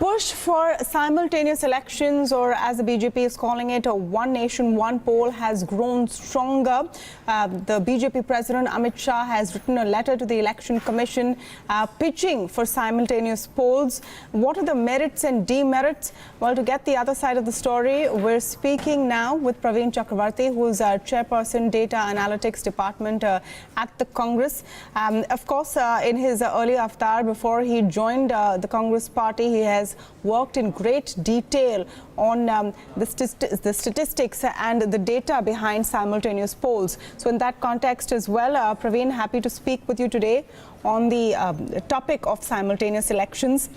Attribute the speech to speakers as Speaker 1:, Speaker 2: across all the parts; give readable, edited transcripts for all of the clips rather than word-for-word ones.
Speaker 1: push for simultaneous elections, or as the BJP is calling it, a one nation, one poll, has grown stronger. The BJP President Amit Shah has written a letter to the Election Commission pitching for simultaneous polls. What are the merits and demerits? Well, to get the other side of the story, we're speaking now with Praveen Chakravarty, who is Chairperson Data Analytics Department at the Congress. Of course, in his early avatar, before he joined the Congress party, he has worked in great detail on the statistics and the data behind simultaneous polls. So in that context as well, Praveen, happy to speak with you today on the topic of simultaneous elections.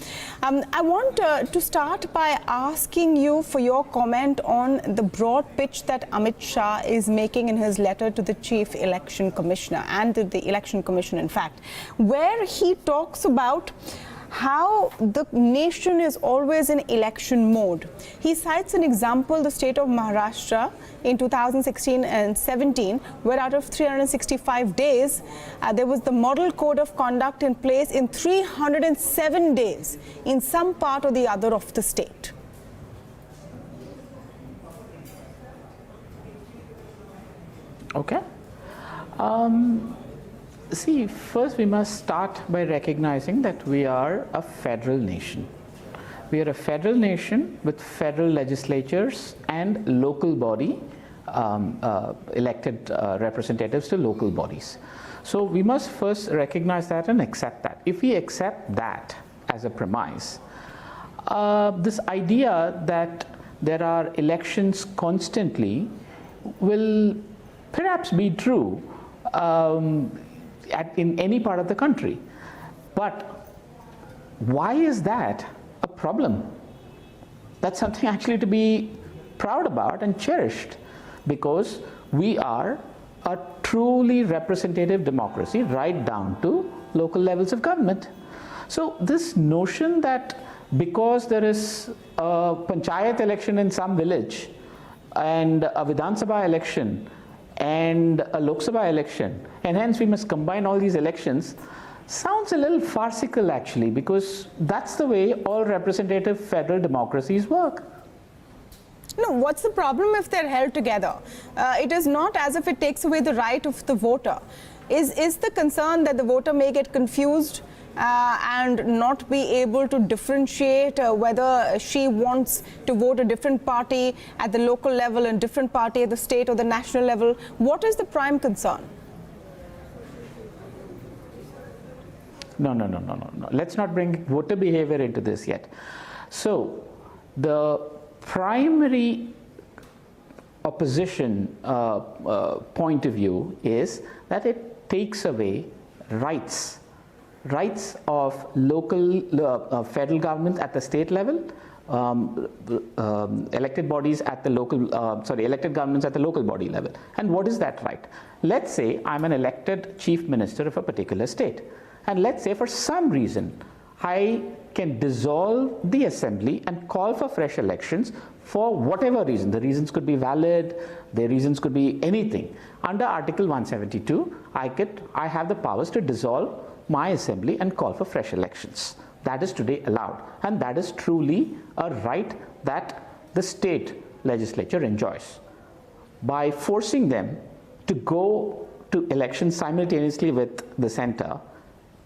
Speaker 1: I want to start by asking you for your comment on the broad pitch that Amit Shah is making in his letter to the Chief Election Commissioner and to the Election Commission, in fact, where he talks about how the nation is always in election mode. He cites an example, the state of Maharashtra in 2016 and 17, where out of 365 days, there was the model code of conduct in place in 307 days in some part or the other of the state.
Speaker 2: Okay. See, first we must start by recognizing that we are a federal nation. We are a federal nation with federal legislatures and local body elected representatives to local bodies. So we must first recognize that and accept that. If we accept that as a premise, this idea that there are elections constantly will perhaps be true in any part of the country. But why is that a problem? That's something actually to be proud about and cherished, because we are a truly representative democracy right down to local levels of government. So this notion that because there is a panchayat election in some village and a Vidhan Sabha election and a Lok Sabha election, and hence we must combine all these elections, sounds a little farcical actually, because that's the way all representative federal democracies work.
Speaker 1: No, what's the problem if they're held together? It is not as if it takes away the right of the voter. Is the concern that the voter may get confused and not be able to differentiate whether she wants to vote a different party at the local level and different party at the state or the national level? What is the prime concern?
Speaker 2: No. Let's not bring voter behavior into this yet. So the primary opposition point of view is that it takes away rights of local federal governments at the state level, elected bodies at the local, elected governments at the local body level. And what is that right? Let's say I'm an elected chief minister of a particular state, and let's say for some reason I can dissolve the assembly and call for fresh elections for whatever reason. The reasons could be valid, the reasons could be anything. Under Article 172, I have the powers to dissolve my assembly and call for fresh elections. That is today allowed, and that is truly a right that the state legislature enjoys. By forcing them to go to elections simultaneously with the center,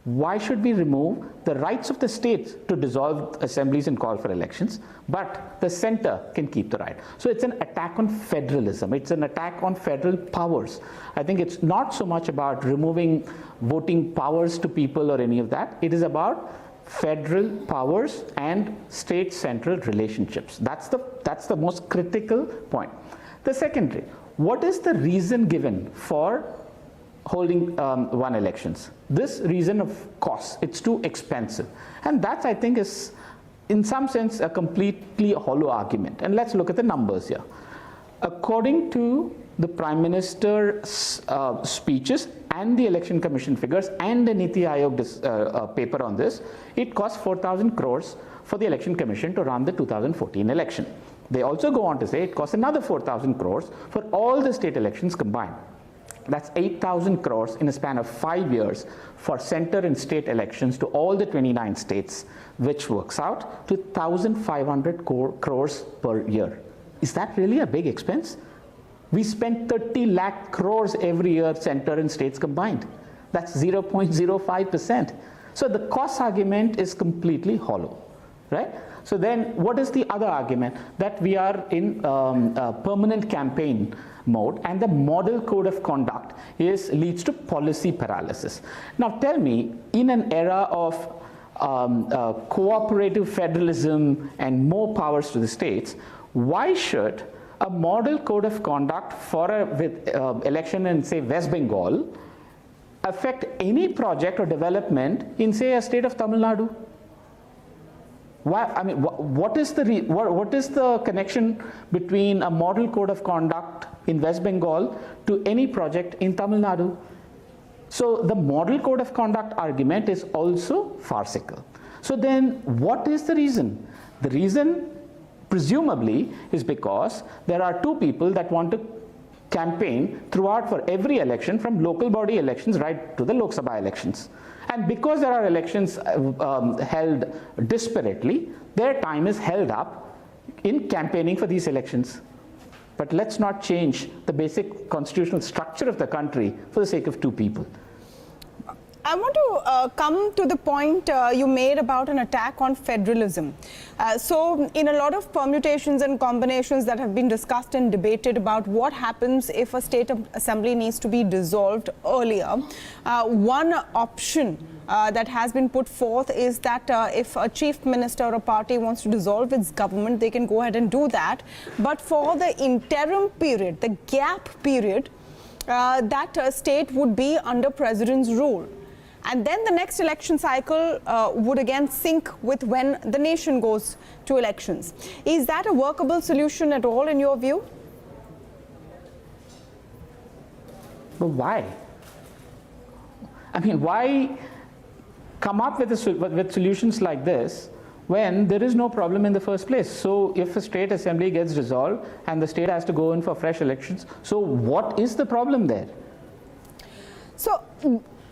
Speaker 2: why should we remove the rights of the states to dissolve assemblies and call for elections, but the center can keep the right? So it's an attack on federalism. It's an attack on federal powers. I think it's not so much about removing voting powers to people or any of that. It is about federal powers and state-central relationships. That's the most critical point. The secondary, what is the reason given for holding one elections? This reason of cost, it's too expensive. And that, I think, is in some sense a completely hollow argument. And let's look at the numbers here. According to the Prime Minister's speeches and the Election Commission figures and the Niti Aayog paper on this, it costs 4,000 crores for the Election Commission to run the 2014 election. They also go on to say it costs another 4,000 crores for all the state elections combined. That's 8,000 crores in a span of 5 years for center and state elections to all the 29 states, which works out to 1,500 crores per year. Is that really a big expense? We spend 30 lakh crores every year, center and states combined. That's 0.05%. So the cost argument is completely hollow, right? So then what is the other argument? That we are in a permanent campaign mode and the model code of conduct leads to policy paralysis. Now tell me, in an era of cooperative federalism and more powers to the states, why should a model code of conduct for election in, say, West Bengal affect any project or development in, say, a state of Tamil Nadu? Why? I mean, what is the connection between a model code of conduct in West Bengal to any project in Tamil Nadu? So the model code of conduct argument is also farcical. So then what is the reason? The reason presumably is because there are two people that want to campaign throughout for every election, from local body elections right to the Lok Sabha elections. And because there are elections held disparately, their time is held up in campaigning for these elections. But let's not change the basic constitutional structure of the country for the sake of two people.
Speaker 1: I want to come to the point you made about an attack on federalism. So in a lot of permutations and combinations that have been discussed and debated about what happens if a state assembly needs to be dissolved earlier, one option that has been put forth is that if a chief minister or a party wants to dissolve its government, they can go ahead and do that. But for the interim period, the gap period, that state would be under president's rule. And then the next election cycle would again sync with when the nation goes to elections. Is that a workable solution at all in your view?
Speaker 2: But why? I mean, why come up with solutions like this when there is no problem in the first place? So if a state assembly gets dissolved and the state has to go in for fresh elections, so what is the problem there?
Speaker 1: So,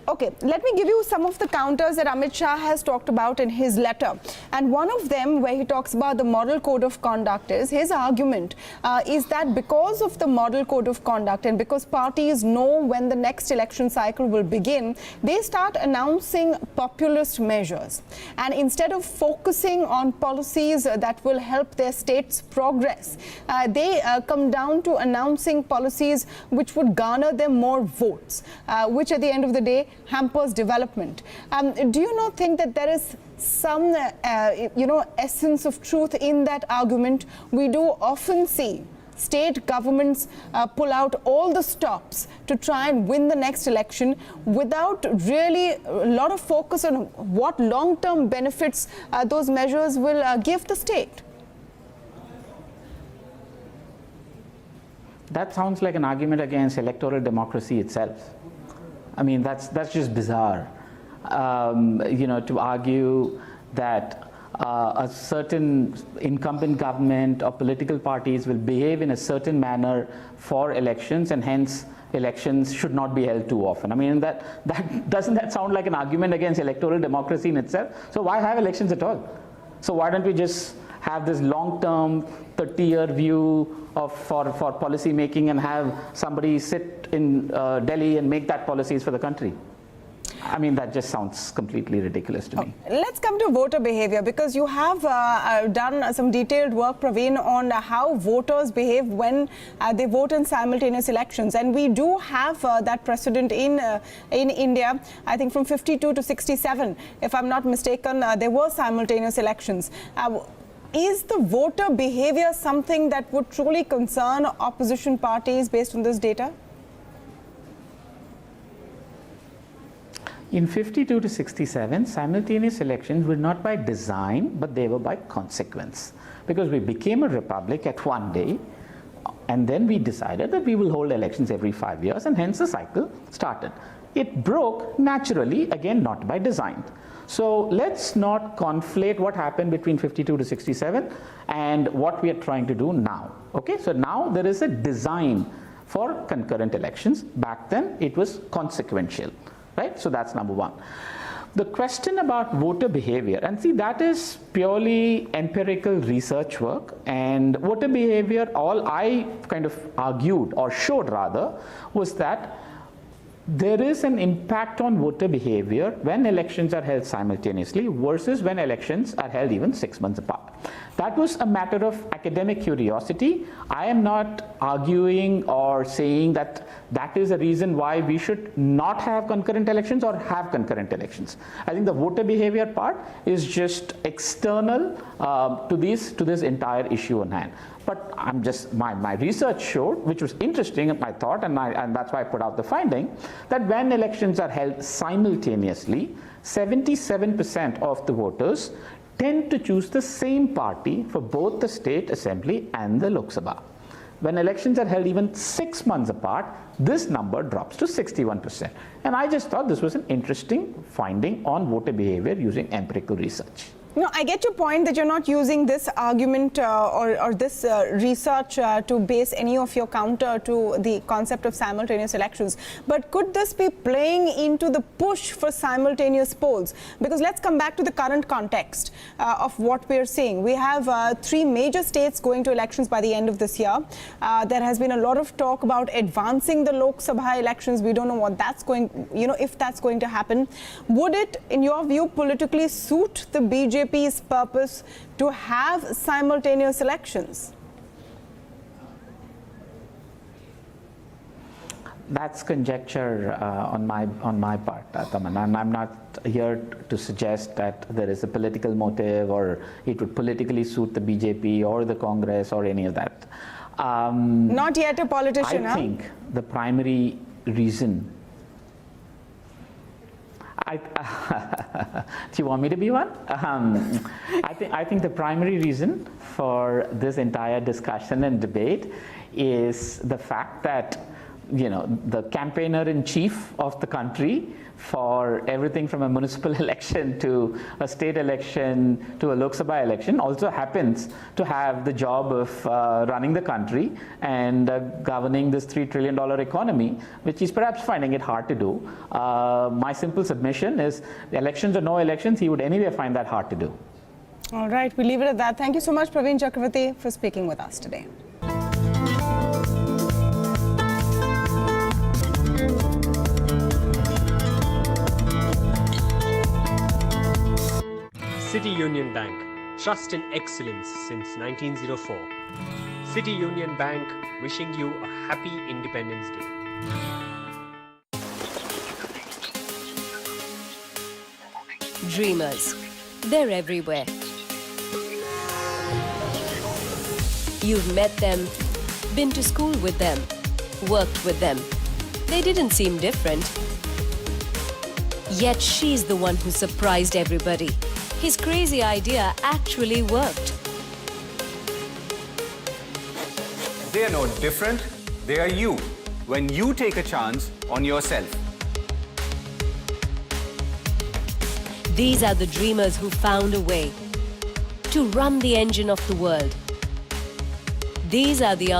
Speaker 1: okay, let me give you some of the counters that Amit Shah has talked about in his letter. And one of them, where he talks about the model code of conduct, is his argument is that because of the model code of conduct and because parties know when the next election cycle will begin, they start announcing populist measures. And instead of focusing on policies that will help their states progress, they come down to announcing policies which would garner them more votes, which at the end of the day hampers development. Do you not think that there is some essence of truth in that argument? We do often see state governments pull out all the stops to try and win the next election without really a lot of focus on what long-term benefits those measures will give the state.
Speaker 2: That sounds like an argument against electoral democracy itself. I mean, that's just bizarre, to argue that a certain incumbent government or political parties will behave in a certain manner for elections, and hence elections should not be held too often. I mean, doesn't that sound like an argument against electoral democracy in itself? So why have elections at all? So why don't we just have this long-term 30-year view for policy making and have somebody sit in Delhi and make that policies for the country? I mean, that just sounds completely ridiculous to me.
Speaker 1: Let's come to voter behavior, because you have done some detailed work, Praveen, on how voters behave when they vote in simultaneous elections. And we do have that precedent in India. I think from 52 to 67, if I'm not mistaken, there were simultaneous elections. Is the voter behavior something that would truly concern opposition parties based on this data?
Speaker 2: In 52 to 67, simultaneous elections were not by design, but they were by consequence. Because we became a republic at one day, and then we decided that we will hold elections every 5 years, and hence the cycle started. It broke naturally, again, not by design. So let's not conflate what happened between 52 to 67 and what we are trying to do now. Okay, so now there is a design for concurrent elections. Back then, it was consequential, right? So that's number one. The question about voter behavior, and see, that is purely empirical research work, and voter behavior, all I kind of argued, or showed rather, was that there is an impact on voter behavior when elections are held simultaneously versus when elections are held even 6 months apart. That was a matter of academic curiosity. I am not arguing or saying that that is a reason why we should not have concurrent elections or have concurrent elections. I think the voter behavior part is just external to this entire issue on hand. But I'm just, my research showed, which was interesting, I thought, and that's why I put out the finding, that when elections are held simultaneously, 77% of the voters tend to choose the same party for both the state assembly and the Lok Sabha. When elections are held even 6 months apart, this number drops to 61%. And I just thought this was an interesting finding on voter behavior using empirical research.
Speaker 1: No, I get your point that you're not using this argument or this research to base any of your counter to the concept of simultaneous elections. But could this be playing into the push for simultaneous polls? Because let's come back to the current context of what we're seeing. We have 3 major states going to elections by the end of this year. There has been a lot of talk about advancing the Lok Sabha elections. We don't know what that's going, if that's going to happen. Would it, in your view, politically suit the BJP's purpose to have simultaneous elections?
Speaker 2: That's conjecture on my part, Taman, and I'm not here to suggest that there is a political motive or it would politically suit the BJP or the Congress or any of that.
Speaker 1: Not yet a politician,
Speaker 2: I think the primary reason. Do you want me to be one? I think the primary reason for this entire discussion and debate is the fact that the campaigner-in-chief of the country for everything from a municipal election to a state election to a Lok Sabha election also happens to have the job of running the country and governing this $3 trillion economy, which he's perhaps finding it hard to do. My simple submission is, elections or no elections, he would anyway find that hard to do.
Speaker 1: All right, we'll leave it at that. Thank you so much, Praveen Chakravarty, for speaking with us today.
Speaker 3: City Union Bank, trust in excellence since 1904. City Union Bank wishing you a happy Independence Day.
Speaker 4: Dreamers, they're everywhere. You've met them, been to school with them, worked with them. They didn't seem different. Yet she's the one who surprised everybody. His crazy idea actually worked.
Speaker 5: They are no different, they are you, when you take a chance on yourself.
Speaker 4: These are the dreamers who found a way to run the engine of the world. These are the